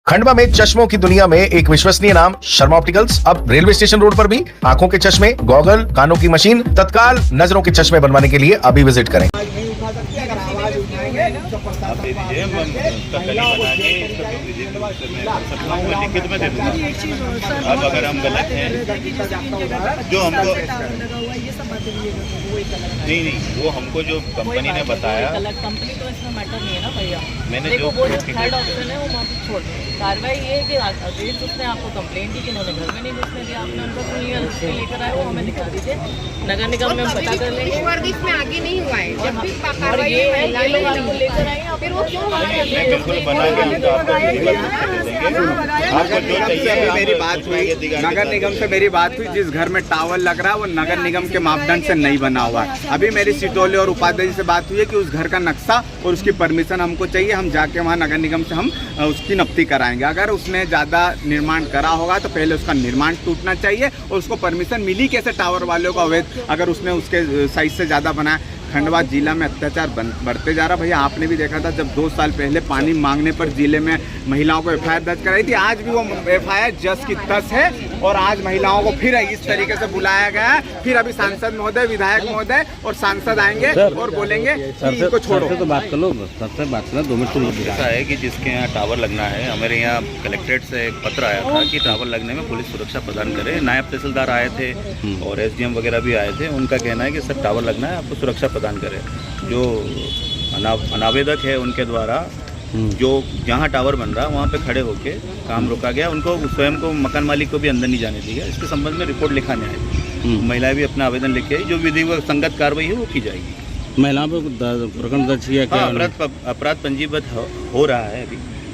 खंडवा में चश्मों की दुनिया में एक विश्वसनीय नाम शर्मा ऑप्टिकल्स अब रेलवे स्टेशन रोड पर भी आंखों के चश्मे, गॉगल, कानों की मशीन, तत्काल नजरों के चश्मे बनवाने के लिए अभी विजिट करें। आप दे दीजिए, हम तत्काल बना के इसको दे दीजिए, मैं लिखित में दे दूँगा। अब अगर हम गलत हैं जो हमको नहीं वो हमको जो कंपनी ने बताया, कंपनी तो इसमें मैटर नहीं है ना भैया। मैंने जो वो थर्ड ऑप्शन है वो वहाँ पे छोड़ दो। कार्रवाई ये है कि अगेंस्ट उसने आपको कंप्लेंट की कि उन्होंने घर में नहीं घुसने दिया, आपने उनको क्यों लेकर आए वो हमें दिखा दीजिए। नगर निगम में हम पता कर लेंगे। इसमें आगे नहीं हुआ है, जब भी और कार्रवाई ये है ये लोग आपको लेकर आए फिर वो क्यों मैं बिल्कुल बना के हमको आपको जो चाहिए मेरी बात हुई, नगर निगम से मेरी बात हुई। जिस घर में टावर लग रहा है वो नगर निगम के मापदंड से नहीं बना हुआ है। अभी मेरी सिटोले और उपाध्याय जी से बात हुई है कि उस घर का नक्शा और उसकी परमिशन हमको चाहिए। हम जाके वहाँ नगर निगम से हम उसकी नफ्ती कराएंगे। अगर उसने ज़्यादा निर्माण करा होगा तो पहले उसका निर्माण टूटना चाहिए और उसको परमिशन मिली कैसे टावर वालों को अवैध, अगर उसने उसके साइज से ज़्यादा बनाया। खंडवा जिला में अत्याचार बढ़ते जा रहा। भैया आपने भी देखा था जब 2 साल पहले पानी मांगने पर जिले में महिलाओं को एफआईआर दर्ज कराई थी। आज भी वो एफआईआर जस की तस है और आज महिलाओं को फिर इस तरीके से बुलाया गया है। फिर अभी सांसद महोदय, विधायक महोदय और सांसद आएंगे और बोलेंगे कि इनको छोड़ो। तो बात कर लो, सबसे बात करना 2 मिनट। ऐसा है कि जिसके यहाँ टावर लगना है, हमारे यहाँ कलेक्ट्रेट से एक पत्र आया था कि टावर लगने में पुलिस सुरक्षा प्रदान करे। नायब तहसीलदार आए थे और एसडीएम वगैरह भी आए थे। उनका कहना है कि सर टावर लगना है, आपको सुरक्षा प्रदान करें। जो अनावेदक है उनके द्वारा जो जहाँ टावर बन रहा है वहाँ पे खड़े होके काम रोका गया। उनको स्वयं को, मकान मालिक को भी अंदर नहीं जाने दिया। इसके संबंध में रिपोर्ट लिखाने आई। महिलाएं भी अपना आवेदन लेके आई। जो विधिवत संगत कार्रवाई है वो की जाएगी। महिलाओं पर प्रकरण दर्ज किया क्या? अपराध पंजीबद्ध हो रहा है।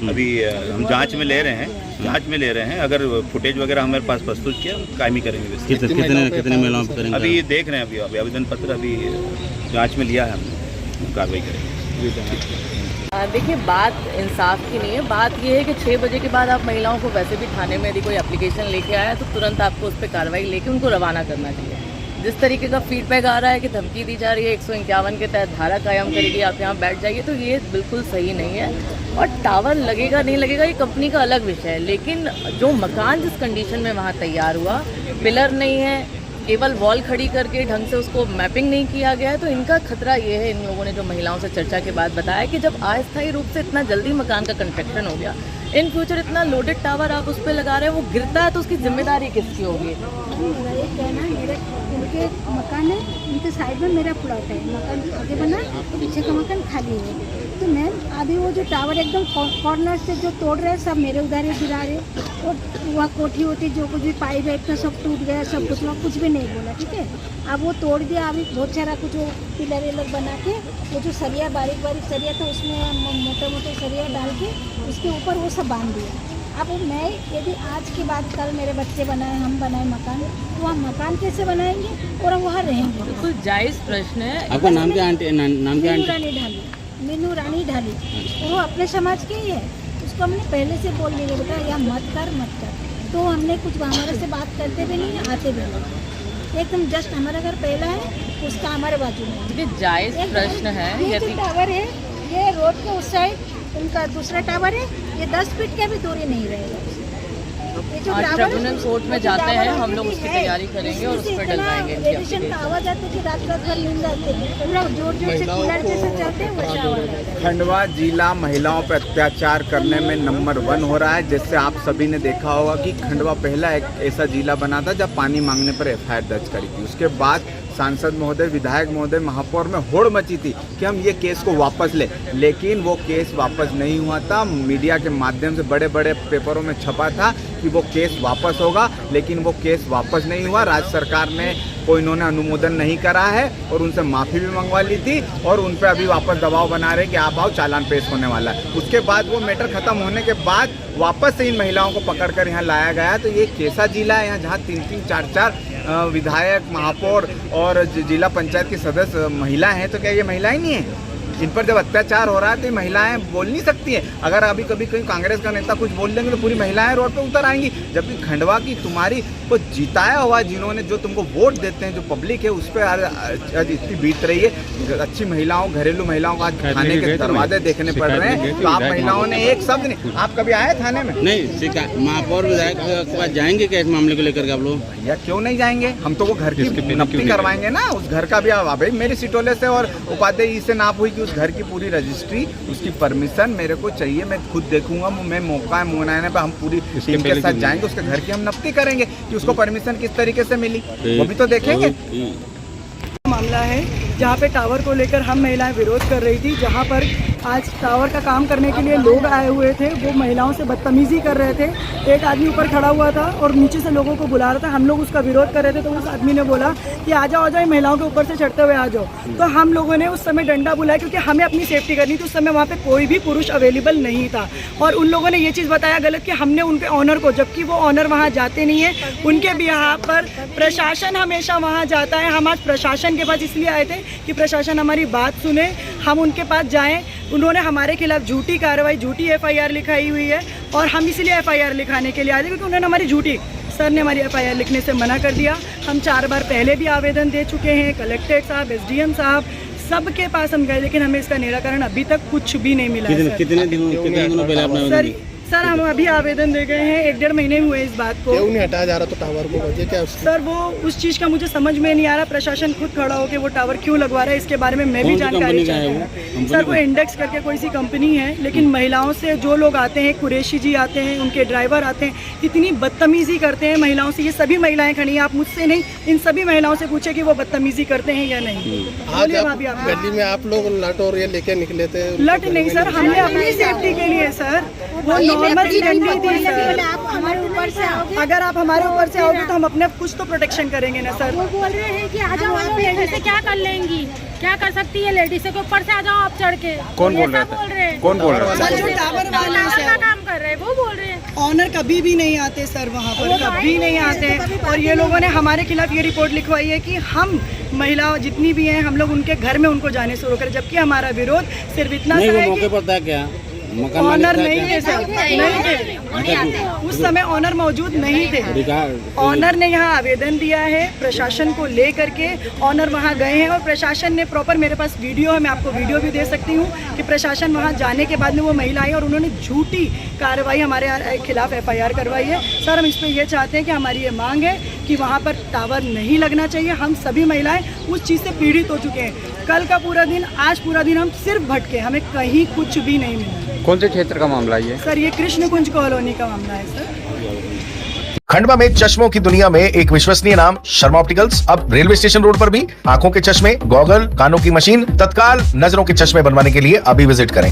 अभी हम जांच में ले रहे हैं। अगर फुटेज वगैरह हमारे पास प्रस्तुत किया कायमी करेंगे। कितने महिलाओं पर करेंगे? अभी देख रहे हैं। अभी आवेदन पत्र अभी जांच में लिया है हमने, कार्रवाई करेंगे। देखिए, बात इंसाफ की नहीं है। बात ये है कि 6 बजे के बाद आप महिलाओं को वैसे भी थाने में यदि कोई एप्लीकेशन लेके आया तो तुरंत आपको उस पर कार्रवाई लेके उनको रवाना करना चाहिए। जिस तरीके का फीडबैक आ रहा है कि धमकी दी जा रही है 151 के तहत धारा कायम करेगी, आप यहाँ बैठ जाइए, तो ये बिल्कुल सही नहीं है। और टावर लगेगा नहीं लगेगा ये कंपनी का अलग विषय है, लेकिन जो मकान जिस कंडीशन में वहाँ तैयार हुआ, पिलर नहीं है, केवल वॉल खड़ी करके ढंग से उसको मैपिंग नहीं किया गया है, तो इनका खतरा ये है। इन लोगों ने जो महिलाओं से चर्चा के बाद बताया कि जब अस्थायी रूप से इतना जल्दी मकान का कंस्ट्रक्शन हो गया, इन फ्यूचर इतना लोडेड टावर आप उस पर लगा रहे हैं, वो गिरता है तो उसकी जिम्मेदारी किसकी होगी? मेरा ये कहना है, मेरे उनके मकान है, उनके साइड में मेरा प्लॉट है। मकान आगे बना, पीछे का मकान खाली है। तो मैम अभी वो जो टावर एकदम कॉर्नर से जो तोड़ रहे हैं सब मेरे उधर ही गिरा रहे। और वहाँ कोठी वोठी जो कुछ भी पाइप है इतना सब टूट गया, सब कुछ, वहाँ कुछ भी नहीं बोला, ठीक है। अब वो तोड़ दिया। अभी बहुत सारा कुछ वो पिलर विलर बना के वो जो सरिया बारीक बारीक सरिया था उसमें मोटे मोटे सरिया डाल के उसके ऊपर वो सब बांध दिया। अब मैं यदि आज के बाद कल मेरे बच्चे बनाए, हम बनाए मकान, तो वहाँ मकान कैसे बनाएंगे और हम वहाँ रहेंगे? बिल्कुल जायज़ प्रश्न है। आपका नाम क्या आंटी? नाम क्या आंटी? मीनू रानी ढाली। वो अपने समाज के ही है। उसको हमने पहले से बोल दिया बेटा या मत कर। तो हमने कुछ हमारे से बात करते भी नहीं, आते भी नहीं। एकदम जस्ट हमारा घर पहला है, उसका हमारे बाजू में। ये जायज़ प्रश्न है। ये जो टावर है ये रोड के उस साइड उनका दूसरा टावर है, ये 10 फीट का भी दूरी नहीं रहेगा। आज ट्रिब्यूनल कोर्ट में जाते हैं हम लोग, उसकी तैयारी करेंगे और उस पर डलवाएंगे। रेडिएशन का आवाज आती है कि रात भर नींद आती है, पूरा जोर जोर से कूलर जैसे चलते हैं वैसा आवाज आता है। खंडवा जिला महिलाओं पर अत्याचार करने में नंबर 1 हो रहा है। जैसे आप सभी ने देखा होगा कि खंडवा पहला एक ऐसा जिला बना था जब पानी मांगने पर एफआईआर दर्ज करी थी। उसके बाद सांसद महोदय, विधायक महोदय, महापौर में होड़ मची थी कि हम ये केस को वापस ले, लेकिन वो केस वापस नहीं हुआ था। मीडिया के माध्यम से बड़े बड़े पेपरों में छपा था कि वो केस वापस होगा, लेकिन वो केस वापस नहीं हुआ। राज्य सरकार ने कोई इन्होंने अनुमोदन नहीं करा है और उनसे माफ़ी भी मंगवा ली थी और उन पर अभी वापस दबाव बना रहे कि आप आओ, चालान पेश होने वाला है। उसके बाद वो मैटर खत्म होने के बाद वापस से इन महिलाओं को पकड़कर यहाँ लाया गया। तो ये कैसा जिला है यहाँ जहाँ 3-3, 4-4 विधायक, महापौर और जिला पंचायत की सदस्य महिला हैं? तो क्या ये महिलाएं नहीं है? इन पर जब अत्याचार हो रहा है तो ये महिलाएं बोल नहीं सकती हैं। अगर अभी कभी कोई कांग्रेस का नेता कुछ बोल देंगे तो पूरी महिलाएं रोड पे उतर आएंगी, जबकि खंडवा की तुम्हारी को जिताया हुआ, जिन्होंने जो तुमको वोट देते हैं, जो पब्लिक है, उस पर आज इतनी बीत रही है। अच्छी महिलाओं, घरेलू महिलाओं को आज थाने के दरवाजे देखने पड़ रहे हैं, तो आप महिलाओं ने एक शब्द नहीं, आप कभी आए थाने में? नहीं, महापौर विधायक के पास जाएंगे क्या इस मामले को लेकर के आप लोग? भैया क्यों नहीं जाएंगे, हम तो वो घर की नपती करवाएंगे ना, उस घर का भी। अब मेरी सिटोले से और उपाध्याय से नाप हुई कि उस घर की पूरी रजिस्ट्री, उसकी परमिशन मेरे को चाहिए, मैं खुद देखूंगा, मैं मौका मुनाने पे हम पूरी टीम के साथ जाएंगे, उसके घर की हम नपती करेंगे कि उसको परमिशन किस तरीके से मिली, वो भी तो देखेंगे। मामला है जहाँ पे टावर को लेकर हम महिलाएं विरोध कर रही थी, जहाँ पर आज टावर का काम करने के लिए लोग आए हुए थे, वो महिलाओं से बदतमीजी कर रहे थे। एक आदमी ऊपर खड़ा हुआ था और नीचे से लोगों को बुला रहा था, हम लोग उसका विरोध कर रहे थे, तो उस आदमी ने बोला कि आ जाओ महिलाओं के ऊपर से चढ़ते हुए आ जाओ। तो हम लोगों ने उस समय डंडा बुलाया, क्योंकि हमें अपनी सेफ्टी करनी थी। उस समय वहाँ पे कोई भी पुरुष अवेलेबल नहीं था और उन लोगों ने ये चीज़ बताया गलत कि हमने उनके ऑनर को, जबकि वो ऑनर वहाँ जाते नहीं है, उनके बिहार पर प्रशासन हमेशा वहाँ जाता है। हम आज प्रशासन के पास इसलिए आए थे कि प्रशासन हमारी बात सुने, हम उनके पास जाएं। उन्होंने हमारे खिलाफ झूठी कार्रवाई, झूठी FIR लिखाई हुई है और हम इसलिए FIR लिखाने के लिए आए थे क्योंकि उन्होंने हमारी सर ने हमारी FIR लिखने से मना कर दिया। हम 4 बार पहले भी आवेदन दे चुके हैं, कलेक्ट्रेट साहब, SDM साहब, सबके पास हम गए, लेकिन हमें इसका निराकरण अभी तक कुछ भी नहीं मिला। कितने दिनों पहले आपने? सर हम अभी आवेदन दे गए हैं, 1-1.5 महीने हुए इस बात को। क्यों नहीं हटाया जा रहा तो टावर को, वजह क्या? सर वो उस चीज़ का मुझे समझ में नहीं आ रहा, प्रशासन खुद खड़ा होकर वो टावर क्यों लगवा रहा है, इसके बारे में मैं भी जानकारी चाहती हूँ। सर वो इंडेक्स करके कोई सी कंपनी है, लेकिन महिलाओं से जो लोग आते हैं, कुरैशी जी आते हैं, उनके ड्राइवर आते हैं, इतनी बदतमीजी करते हैं महिलाओं से। ये सभी महिलाएं खड़ी हैं, आप मुझसे नहीं, इन सभी महिलाओं से पूछे कि वो बदतमीजी करते हैं या नहीं। आज गली में आप लोग लट और ये लेके निकले थे? लट नहीं सर, हमने अपनी सेफ्टी के लिए सर, वो नॉर्मल सी डंडी थी सर। आप हमारे ऊपर से आओगे, अगर आप हमारे ऊपर से आओगे तो हम अपने कुछ तो प्रोटेक्शन करेंगे ना सर। वो बोल रहे हैं कि आ जाओ, लेडीज से क्या कर लेंगी, क्या कर सकती है लेडीज के ऊपर से आ जाओ आप चढ़ के। कौन बोल रहा है? कौन बोल रहा सर जो टावर वाले का काम कर रहे हैं वो बोल रहे हैं। ऑनर कभी भी नहीं आते सर, वहाँ पर कभी नहीं आते। और ये लोगों ने हमारे खिलाफ ये रिपोर्ट लिखवाई है कि हम महिला जितनी भी हैं, हम लोग उनके घर में उनको जाने से रोक रहे, जबकि हमारा विरोध सिर्फ इतना सा है कि पता क्या ऑनर नहीं थे सर, नहीं थे उस समय, ऑनर मौजूद नहीं थे। ऑनर ने यहाँ आवेदन दिया है प्रशासन को ले करके, ऑनर वहाँ गए हैं और प्रशासन ने प्रॉपर, मेरे पास वीडियो है, मैं आपको वीडियो भी दे सकती हूँ कि प्रशासन वहाँ जाने के बाद में वो महिला आई और उन्होंने झूठी कार्रवाई हमारे खिलाफ FIR करवाई है। सर हम इस पर ये चाहते हैं कि हमारी ये मांग है कि वहाँ पर टावर नहीं लगना चाहिए। हम सभी महिलाएं उस चीज़ से पीड़ित हो चुके हैं। कल का पूरा दिन, आज पूरा दिन हम सिर्फ भटके, हमें कहीं कुछ भी नहीं मिला। कौन से क्षेत्र का मामला है ये? सर ये कृष्ण कुंज कॉलोनी का मामला है सर। खंडवा में चश्मों की दुनिया में एक विश्वसनीय नाम शर्मा ऑप्टिकल्स अब रेलवे स्टेशन रोड पर भी आंखों के चश्मे, गॉगल, कानों की मशीन, तत्काल नजरों के चश्मे बनवाने के लिए अभी विजिट करें।